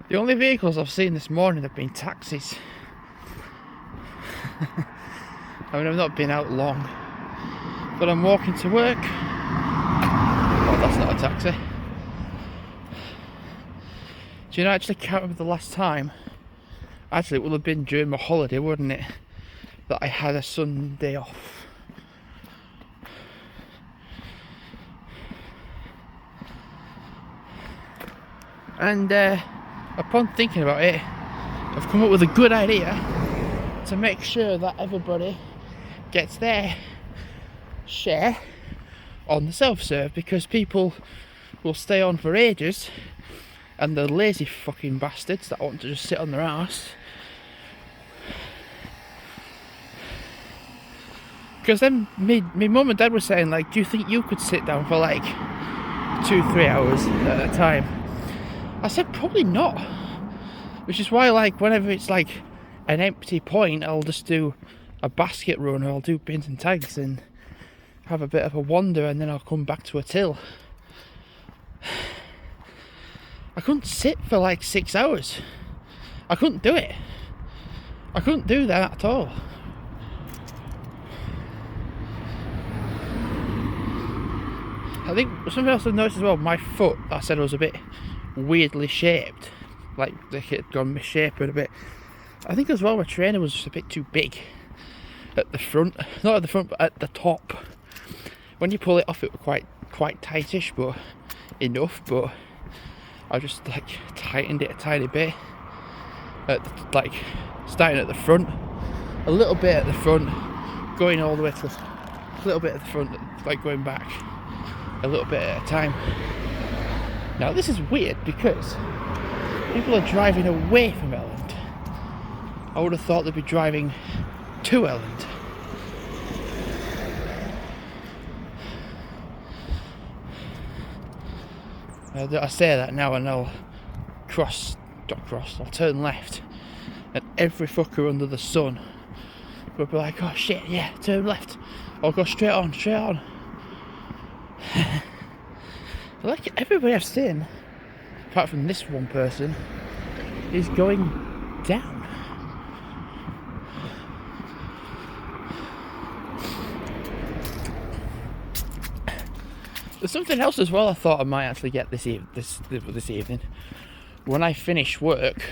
The only vehicles I've seen this morning have been taxis. I mean, I've not been out long, but I'm walking to work. Oh, that's not a taxi. Do you know, I actually can't remember the last time. Actually, it would have been during my holiday, wouldn't it? That I had a Sunday off. And upon thinking about it, I've come up with a good idea to make sure that everybody gets their share on the self-serve, because people will stay on for ages, and the lazy fucking bastards that want to just sit on their arse. Because then me mum and dad were saying, like, do you think you could sit down for like 2-3 hours at a time? I said probably not, which is why, like, whenever it's like an empty point, I'll just do a basket run, or I'll do bins and tags and have a bit of a wander, and then I'll come back to a till. I couldn't sit for like 6 hours. I couldn't do it. I couldn't do that at all. I think something else I've noticed as well, my foot, I said, was a bit weirdly shaped, like it had gone misshapen a bit. I think as well my trainer was just a bit too big at the front, not at the front but at the top. When you pull it off, it was quite tightish, but enough. But I just like tightened it a tiny bit at the, like starting at the front, a little bit at the front, going all the way to a little bit at the front, like going back a little bit at a time. Now this is weird because people are driving away from Elland. I would have thought they'd be driving to Elland. I say that now, and I'll I'll turn left, and every fucker under the sun will be like, oh shit, yeah, turn left, or go straight on. Like everybody I've seen, apart from this one person, is going down. There's something else as well I thought I might actually get this evening. When I finish work,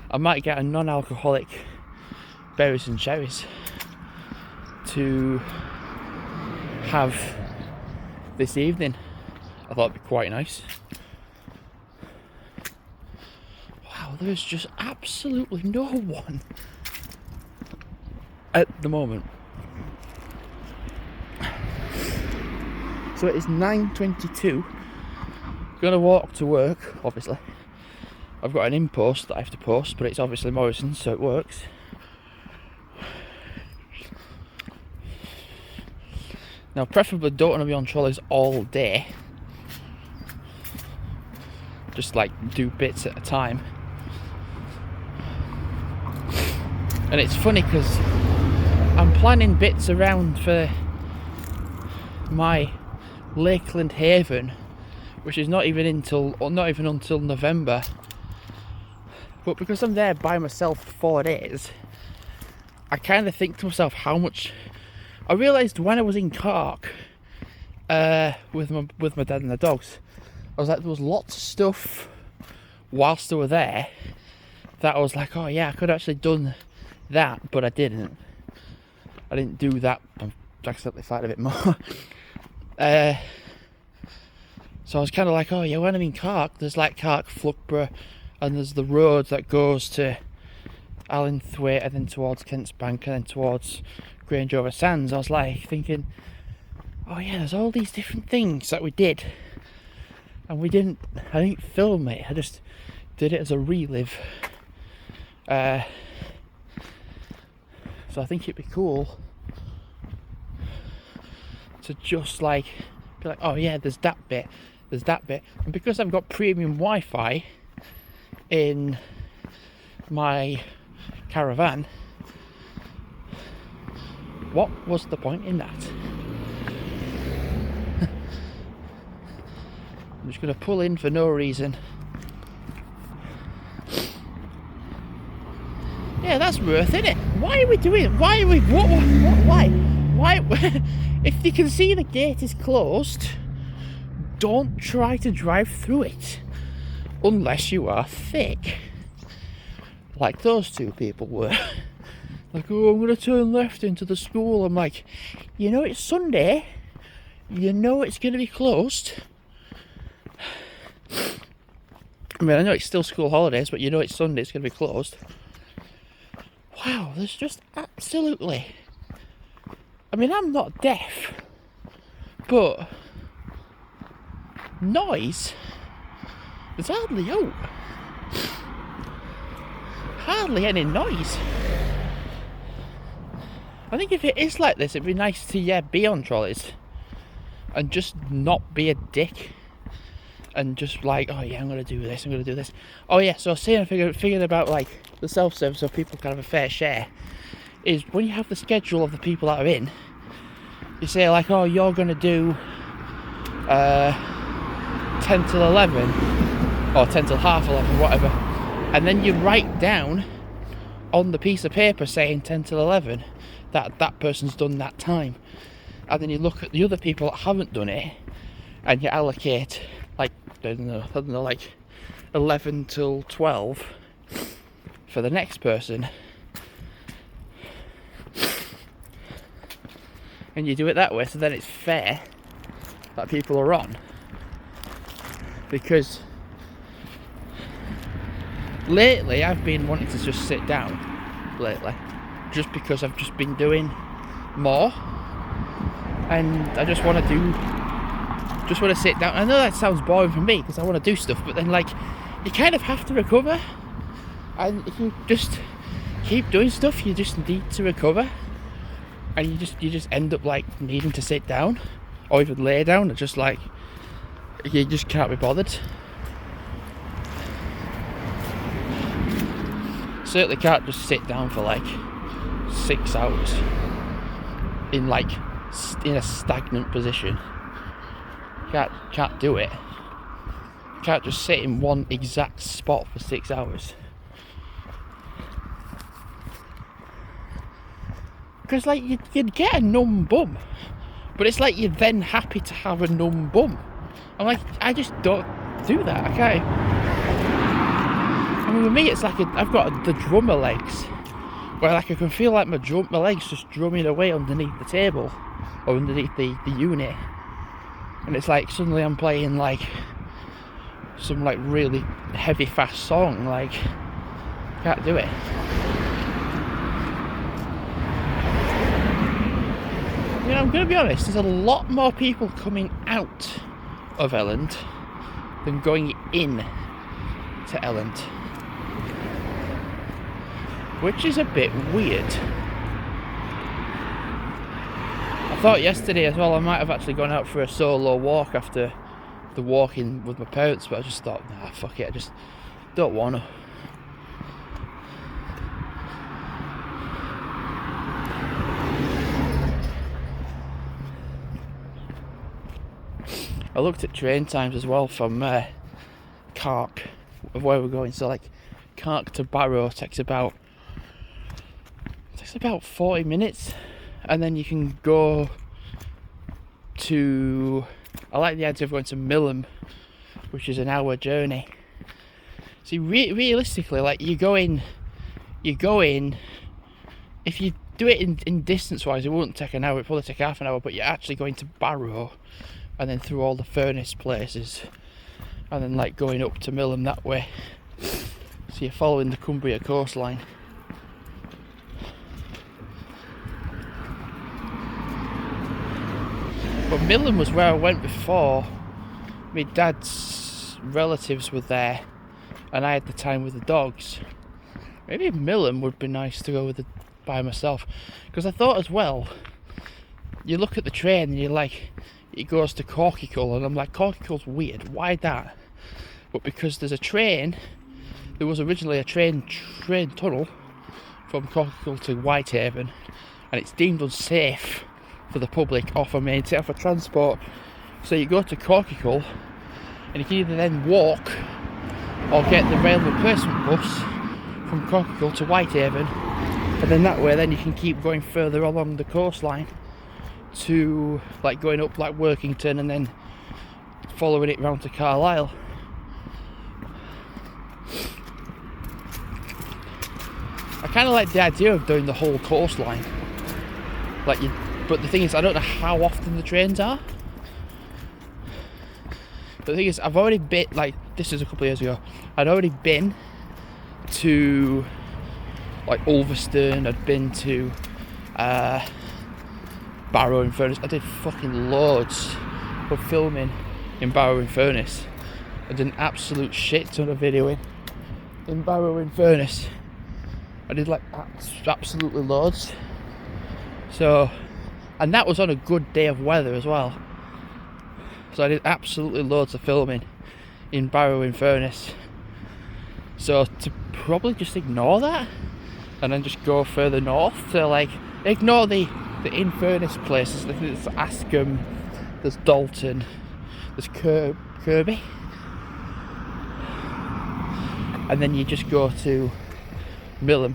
I might get a non-alcoholic berries and cherries to have this evening. I thought it'd be quite nice. Wow, there's just absolutely no one at the moment. So it is 9:22. Gonna walk to work, obviously. I've got an in-post that I have to post, but it's obviously Morrison's, so it works. Now, preferably don't want to be on trolleys all day. Just like do bits at a time. And it's funny because I'm planning bits around for my Lakeland Haven, which is not even until November. But because I'm there by myself for 4 days, I kind of think to myself how much. I realised when I was in Cork with my dad and the dogs, I was like, there was lots of stuff whilst they were there that I was like, oh yeah, I could have actually done that, but I didn't. I didn't do that. I've accidentally fired a bit more. So I was kind of like, oh yeah, when I'm in Cork, there's like Cork, Flugborough, and there's the road that goes to Allenthwaite, and then towards Kent's Bank, and then towards Grange over Sands. I was like thinking, oh yeah, there's all these different things that we did, and I didn't film it, I just did it as a relive. So I think it'd be cool to just like be like, oh yeah, there's that bit, and because I've got premium Wi-Fi in my caravan, what was the point in that? I'm just going to pull in for no reason Yeah, that's worth it. Why are we doing it? Why are we... Why? If you can see the gate is closed, don't try to drive through it. Unless you are thick. Like those two people were. Like, oh, I'm going to turn left into the school. I'm like, you know it's Sunday. You know it's going to be closed. I mean, I know it's still school holidays, but you know it's Sunday, it's going to be closed. Wow, there's just absolutely... I mean, I'm not deaf, but noise, there's hardly out. Hardly any noise. I think if it is like this, it'd be nice to, be on trolleys and just not be a dick. And just like, oh yeah, I'm going to do this, I'm going to do this. Oh yeah, so saying, figuring about like the self-service so people can have a fair share, is when you have the schedule of the people that are in, you say like, oh, you're going to do 10 till 11, or 10 till half 11, whatever. And then you write down on the piece of paper saying 10 till 11, that person's done that time. And then you look at the other people that haven't done it, and you allocate, like, I don't know, like 11 till 12 for the next person. And you do it that way, so then it's fair that people are on. Because lately I've been wanting to just sit down, just because I've just been doing more, and I just want to sit down. I know that sounds boring for me because I want to do stuff, but then like you kind of have to recover, and if you just keep doing stuff, you just need to recover, and you just end up like needing to sit down or even lay down, and just like you just can't be bothered. Certainly can't just sit down for like 6 hours in a stagnant position. Can't do it. Can't just sit in one exact spot for 6 hours. Because like you'd get a numb bum, but it's like you're then happy to have a numb bum. I'm like, I just don't do that. I can't. I mean, with me, it's like I've got the drummer legs, where like I can feel like my legs just drumming away underneath the table or underneath the unit. And it's like suddenly I'm playing like some like really heavy fast song, like can't do it. I mean, I'm gonna be honest, there's a lot more people coming out of Elland than going in to Elland, which is a bit weird. I thought yesterday as well I might have actually gone out for a solo walk after the walking with my parents, but I just thought, nah, fuck it, I just don't want to. I looked at train times as well from Cark, of where we're going. So like Cark to Barrow takes about 40 minutes, and then you can go to, I like the idea of going to Millom, which is an hour journey. See, realistically, like you go in, if you do it in distance wise, it wouldn't take an hour, it'd probably take half an hour, but you're actually going to Barrow and then through all the furnace places, and then like going up to Millom that way. So you're following the Cumbria coastline. But Millom was where I went before. My dad's relatives were there, and I had the time with the dogs. Maybe Millom would be nice to go by myself, because I thought as well, you look at the train and you're like, it goes to Corkicle, and I'm like, Corkicle's weird, why that? But because there's a train, there was originally a train tunnel from Corkicle to Whitehaven, and it's deemed unsafe for the public or for transport. So you go to Corkicle, and you can either then walk or get the rail replacement bus from Cockle to Whitehaven, and then that way then you can keep going further along the coastline to like going up like Workington and then following it round to Carlisle. I kind of like the idea of doing the whole coastline, like but the thing is I don't know how often the trains are. But the thing is, I've already been, like, this is a couple of years ago, I'd already been to, like, Ulverston, I'd been to Barrow in Furness. I did fucking loads of filming in Barrow in Furness. I did an absolute shit ton of videoing in Barrow in Furness. I did, like, absolutely loads. So, and that was on a good day of weather as well. So I did absolutely loads of filming in Barrow in Furness. So to probably just ignore that and then just go further north to like ignore the in-Furness places. There's Askham, there's Dalton, there's Kirby, and then you just go to Millom.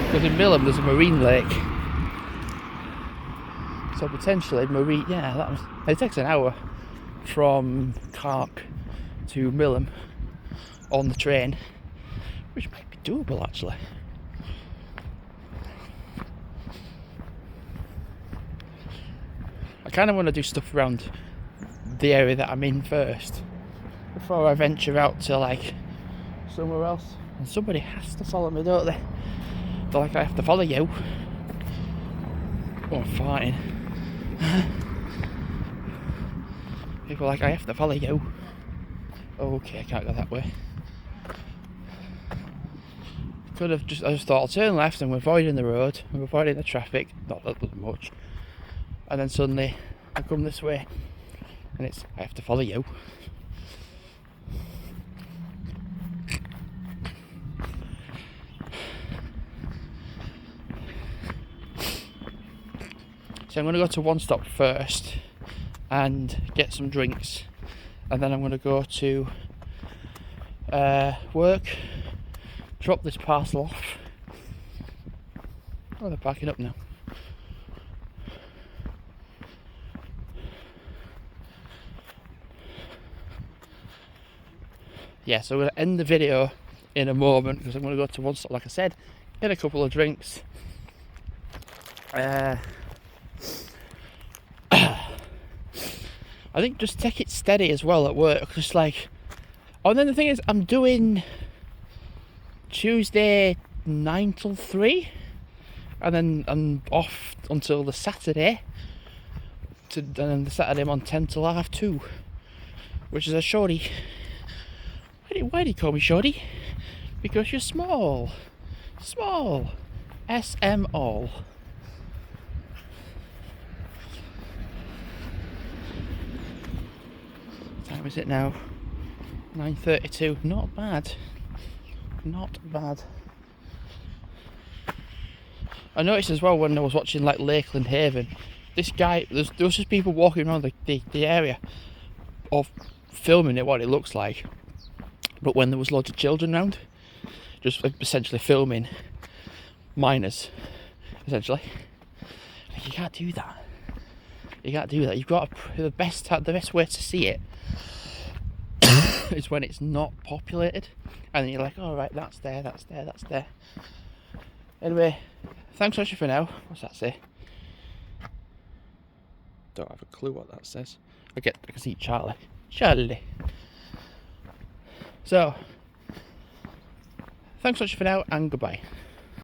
Because in Millom there's a marine lake. So potentially marine, yeah, it takes an hour from Cark to Millom on the train, which might be doable actually. I kind of want to do stuff around the area that I'm in first before I venture out to like somewhere else. And somebody has to follow me, don't they? They're like, I have to follow you. Oh, fine. People are like, I have to follow you. Okay, I can't go that way. I just thought I'll turn left and we're avoiding the road, we're avoiding the traffic, not that much. And then suddenly I come this way and it's, I have to follow you. So I'm going to go to One Stop first and get some drinks, and then I'm going to go to work, drop this parcel off. Oh, they're backing up now. Yeah, so I'm going to end the video in a moment because I'm going to go to One Stop, like I said, get a couple of drinks. I think just take it steady as well at work, just like, oh, and then the thing is, I'm doing Tuesday 9 till 3, and then I'm off until the Saturday, and then the Saturday I'm on 10 till 2:30, which is a shorty. Why do you call me shorty? Because you're small. Small. SM all. What time is it now? 9:32. Not bad. Not bad. I noticed as well when I was watching like Lakeland Haven, this guy, there was just people walking around the area of filming it, what it looks like, but when there was loads of children around, just essentially filming minors, essentially. You can't do that. You can't do that. You've got the best way to see it is when it's not populated, and then you're like, oh right, that's there, that's there, that's there. Anyway, thanks so much for now. What's that say? Don't have a clue what that says. I can see Charlie. So, thanks so much for now, and goodbye.